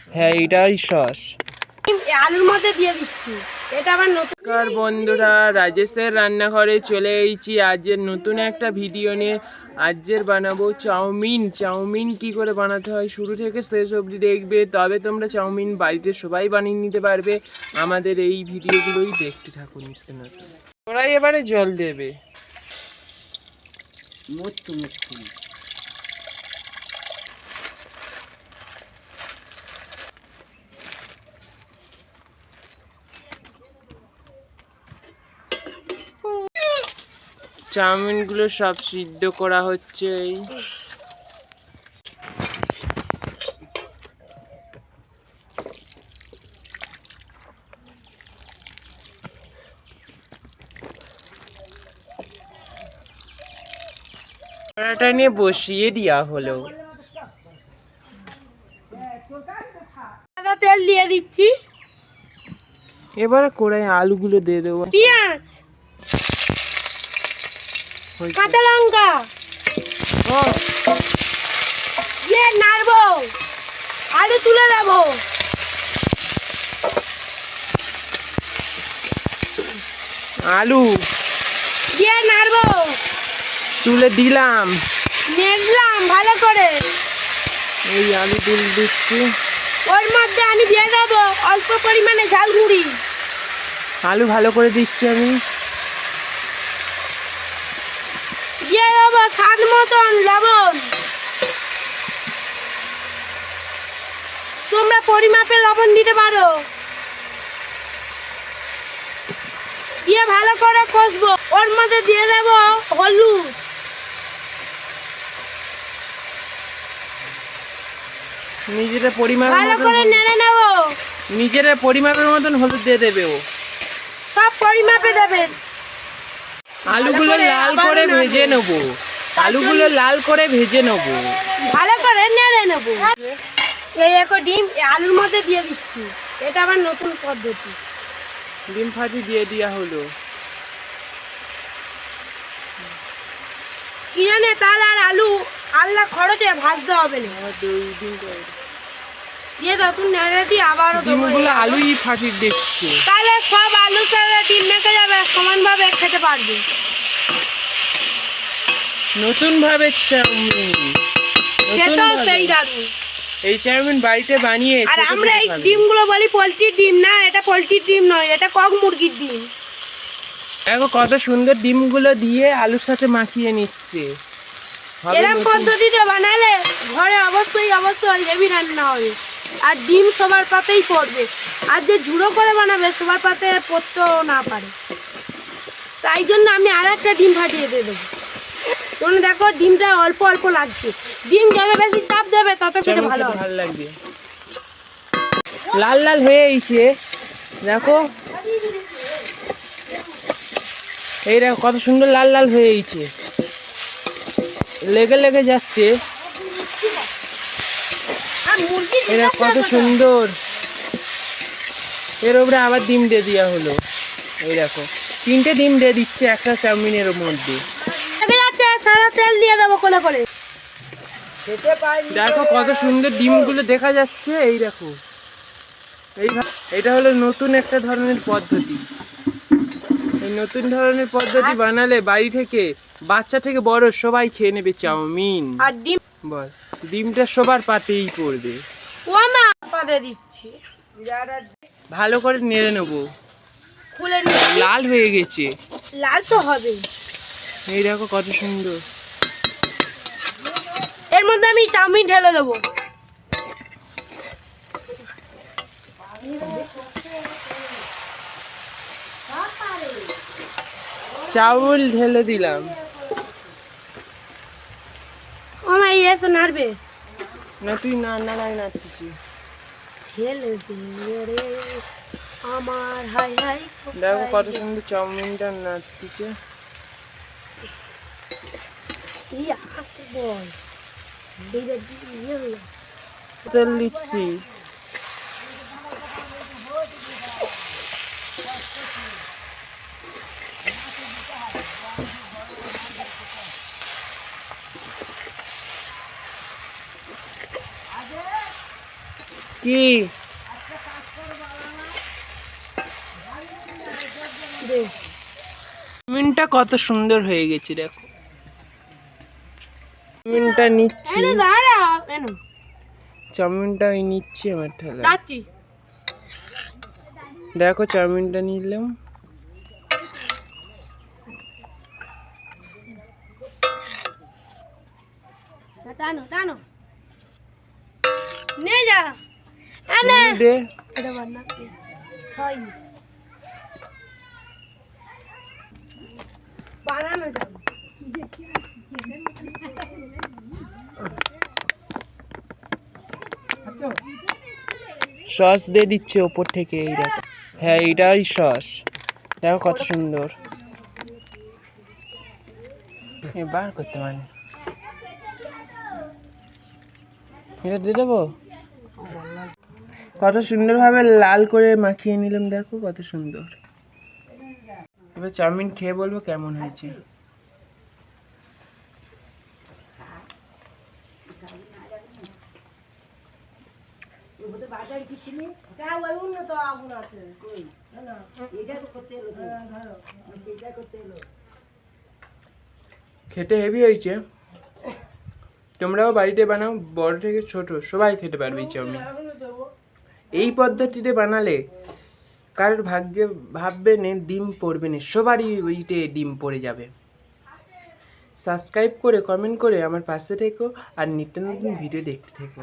হ্যাঁ, এটাই সস। আলুর মধ্যে দিয়ে দিচ্ছি। এটা আবার নমস্কার বন্ধুরা, রাজেশের রান্নাঘরে চলে এসেছি আজকের নতুন একটা ভিডিও নিয়ে। আজকের বানাবো চাউমিন। চাউমিন কি করে বানাতে হয় শুরু থেকে শেষ অবধি দেখবে, তবে তোমরা চাউমিন বাড়িতে সবাই বানিয়ে নিতে পারবে। আমাদের এই ভিডিওগুলোই দেখতে থাকুন নিত্য নতুন। ওরাই এবারে জল দেবে। চাউমিনগুলো সব সিদ্ধ করা হচ্ছে। কড়াটা নিয়ে বসিয়ে দেওয়া হলো। সাদা তেল দিয়ে দিচ্ছি। এবার কড়াই আলুগুলো দিয়ে দেবো। পেঁয়াজ, কাঁচা লঙ্কা দিয়ে নাড়বো। আলু তুলে দেবো। আলু দিয়ে নাড়বো। তুলে দিলাম। নেড়লাম ভালো করে। এই আলু তুলে দিচ্ছি। ওর মধ্যে আমি দিয়ে দেবো অল্প পরিমাণে ঝাল গুঁড়ি। আলু ভালো করে দিচ্ছি আমি। দিয়ে দেবো স্বাদ মতন লবণ। তোমরা পরিমাপে লবণ দিতে পারো। দিয়ে ভালো করে কষবো। ওর মধ্যে দিয়ে দেবো হলুদ। নিজের পরিমাপের ভালো মতন করে নেড়ে নেবো। নিজের পরিমাপের মতন হলুদ দিয়ে দেবে ও। সব পরিমাপে দেবেন। আলুগুলো লাল করে ভেজে নেবো। আলুগুলো লাল করে ভেজে নেবো। ভালো করে নেড়ে নেবো। এই একটা ডিম আলুর মধ্যে দিয়ে দিচ্ছি। এটা আবার নতুন পদ্ধতি। ডিম ফাটি দিয়ে দেওয়া হলো। কি জানে তাল আর আলু আল্লাহ খরচে ভাজতে হবে না। দিয়ে দাও তুমি নেড়ে দিয়ে আবারও দেবো। ডিমগুলো আলুই ফাটি দেখছে। তাহলে সব আলু সাথে ডিম মেখে যাবে, সমানভাবে খেতে পারবে। নতুন ভাবে চাউমিন। খেতেও সেই দারুণ। এই চাউমিন বাড়িতে বানিয়ে আর আমরা এই ডিমগুলো বলি পোলট্রির ডিম না, এটা পোলট্রির ডিম নয়, এটা কক মুরগির ডিম। দেখো কত সুন্দর ডিমগুলো দিয়ে আলুর সাথে মাখিয়ে নিচ্ছে। এরকম পদ্ধতিতে বানালে ঘরে অবশ্যই হেভি রান্না হবে। আর ডিম সবার পাতেই পড়বে। আর যে ঝুড়ো করে বানাবে সবার পাতে পড়তেও না পারে। তাই জন্য আমি আর একটা ডিম ফাটিয়ে দিয়ে দেবো। তোমরা দেখো ডিমটা অল্প অল্প লাগছে। ডিম যত বেশি চাপ দেবে তত খেতে ভালো লাগবে। লাল লাল হয়ে গেছে দেখো। এই দেখো কত সুন্দর লাল লাল হয়ে গেছে। লেগে লেগে যাচ্ছে। এরা কত সুন্দর। এর উপরে আবার ডিম দিয়ে দেওয়া হলো। এই দেখো 3টে ডিম দিয়ে দিচ্ছে একটা চাউমিনের মধ্যে। সাদা তেল দিয়ে দেবো কোলে করে। দেখো কত সুন্দর ডিমগুলো দেখা যাচ্ছে। এই দেখো এটা হলো নতুন একটা ধরনের পদ্ধতি। এই নতুন ধরনের পদ্ধতি বানালে বাড়ি থেকে বাচ্চা থেকে বড় সবাই খেয়ে নেবে চাউমিন। আর ডিম বল ডিমটা সবার পাতেই পড়বে। ও মা পাতে দিচ্ছি। ভালো করে নেড়ে নেবো। খুলে লাল হয়ে গেছে। লাল তো হবে। এই দেখো কত সুন্দর। এর মধ্যে আমি চাউমিন ঢেলে দেবো। চাউল ঢেলে দিলাম। ও মা এসো নাড়বে। না তুই নাড়াই নাড়তেছি। ঢেলে দে রে আমার হাই হাই। দেখো কত সুন্দর চাউমিনটা নাড়তেছে। এই আস্তে বল। তেল দিচ্ছি। কি চাউমিনটা কত সুন্দর হয়ে গেছে দেখো। চাউমিনটা নিচ্ছি, এনে দাঁড়া এনো চাউমিনটা ওই নিচ্ছি আমার ঠেলা। যাচ্ছি। দেখো চাউমিনটা নিলাম। টানো টানো নে যা এনে দে এটা বান্না সই বানানো যাবে। সস দিয়ে দিচ্ছে ওপর থেকে, এই দেখো। হ্যাঁ এইটাই সস, দেখো কত সুন্দর। বার করতে পারি, এটা দিয়ে দেবো। কত সুন্দরভাবে লাল করে মাখিয়ে নিলাম, দেখো কত সুন্দর। এবার চাউমিন খেয়ে বলবো কেমন হয়েছে। খেতে হেভি হয়েছে। তোমরাও বাড়িতে বানাও, বড় থেকে ছোট সবাই খেতে পারবে এই চাউমিন। এই পদ্ধতিতে বানালে কারোর ভাগ্যে ভাববে না ডিম পড়বে না, সবারই ওইতে ডিম পড়ে যাবে। সাবস্ক্রাইব করে কমেন্ট করে আমার পাশে থেকো আর নিত্য নতুন ভিডিও দেখতে থেকো।